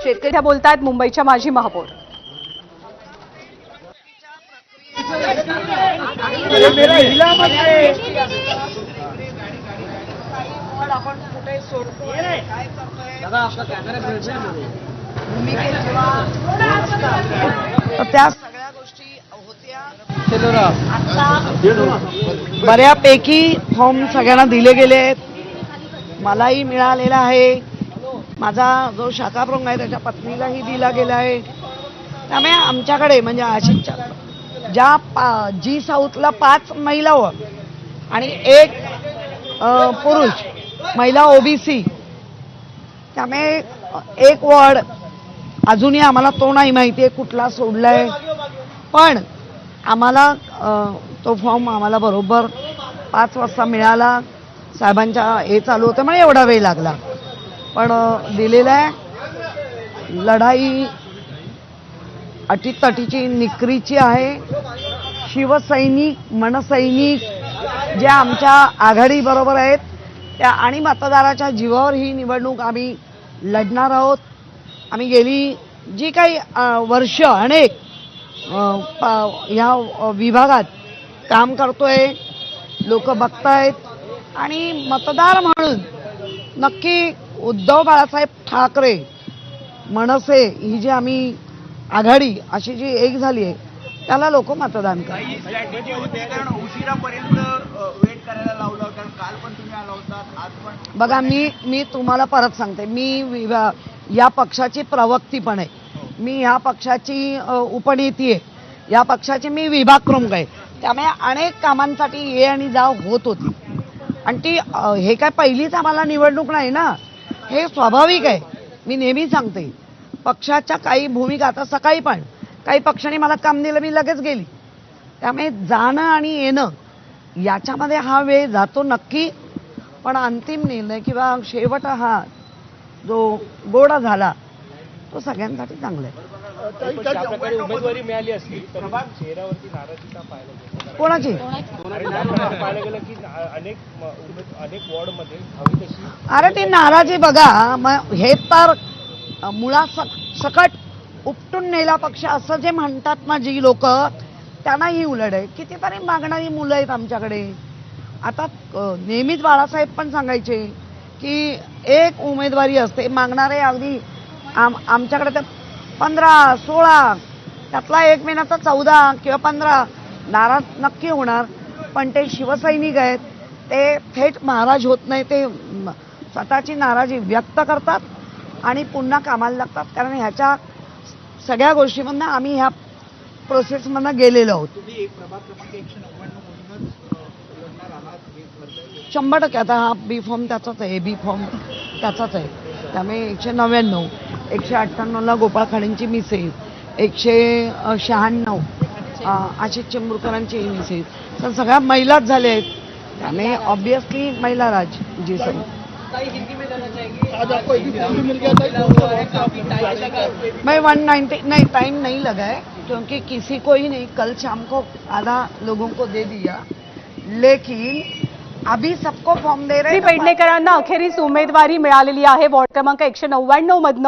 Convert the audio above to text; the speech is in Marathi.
शेतकरी बोलतायत मुंबईच्या माजी महापौर. त्या सगळ्या गोष्टी होत्या. बऱ्यापैकी फॉर्म सगळ्यांना दिले गेले आहेत. मलाही मिळालेला आहे. माझा जो शाखा प्रमुख आहे त्याच्या पत्नीलाही दिला गेला आहे. त्यामुळे आमच्याकडे म्हणजे आशिषच्या जी साऊथला 5 महिला आणि 1 पुरुष महिला ओबीसी, त्यामुळे 1 वॉर्ड अजूनही आम्हाला तो नाही माहिती आहे कुठला सोडलाय, पण आम्हाला तो फॉर्म आम्हाला बरोबर 5 वाजता मिळाला. साहेबांच्या हे चालू होतं म्हणजे एवढा वेळ लागला, पण दिलेला आहे. लढाई अटीतटीची निकरीची आहे. शिवसैनिक मनसैनिक जे आमच्या आघाडी बरोबर आहेत त्या आणि मतदाराच्या जीवावर ही निवडणूक आम्ही लढणार आहोत. आम्ही गेली जी काही वर्ष अनेक ह्या विभागात काम करतोय, लोक बघतायत आणि मतदार म्हणून नक्की उद्धव बाळासाहेब ठाकरे मनसे ही जी आम्ही आघाडी अशी जी एक झाली आहे त्याला लोक मतदान करतात. बघा मी तुम्हाला परत सांगते, मी या पक्षाची प्रवक्ती पण आहे, मी ह्या पक्षाची उपनेती आहे, या पक्षाचे मी विभाग प्रमुख आहे. त्यामुळे अनेक कामांसाठी ये आणि जाव होत होती आणि ती हे काय पहिलीच आम्हाला निवडणूक नाही ना, हे स्वाभाविक आहे. मी नेहमी सांगते पक्षाच्या काही भूमिका, आता सकाळी पण काही पक्षाने मला काम दिलं मी लगेच गेली. त्यामुळे जाणं आणि येणं याच्यामध्ये हा वेळ जातो नक्की, पण अंतिम निर्णय किंवा शेवट हा जो गोडा झाला तो सगळ्यांसाठी चांगला आहे. उमेदवारी मिळाली असली तर चेहऱ्यावरती नाराजी का पाहायला गेली? कोणाची पाहायला गेलं की अनेक वॉर्डमध्ये हवी तशी. अरे ती नाराजी बघा, हे तर मुळात सकट उपटून नेला पक्ष असं जे म्हणतात ना जी लोक, त्यांना ही उलट आहे. कितीतरी मागणारी मुलं आहेत आमच्याकडे. आता नेहमीच बाळासाहेब पण सांगायचे की 1 उमेदवारी असते, मागणारे अगदी आमच्याकडे तर 15-16, त्यातला 1 महिन्याचा 14 किंवा 15 नाराज नक्की होणार. पण ते शिवसैनिक आहेत, ते थेट नाराज होत नाही, ते स्वतःची नाराजी व्यक्त करतात आणि पुन्हा कामाला लागतात. कारण ह्याच्या सगळ्या गोष्टीमधनं आम्ही ह्या प्रोसेसमधनं गेलेलो आहोत. 100% आता हा बी फॉर्म त्याचाच आहे, बी फॉर्म त्याचाच आहे. त्यामुळे 199, 198ला गोपाळ खाडेंची मिसेस, 196 आशिष चेंबूरकरांची मिसेस, तर सगळ्या महिलाच झाल्या आहेत. त्यामुळे ऑब्वियसली महिला राज जी सर. मैं 190 नहीं, टाइम नहीं लगा है क्योंकि किसी को ही नहीं, कल शाम को आधा लोगों को दे दिया, लेकिन अभी सबको फॉर्म दे रहे हैं. पेडणेकरांना अखेरीस उमेदवारी मिळालेली आहे वॉर्ड क्रमांक 199 मधनं.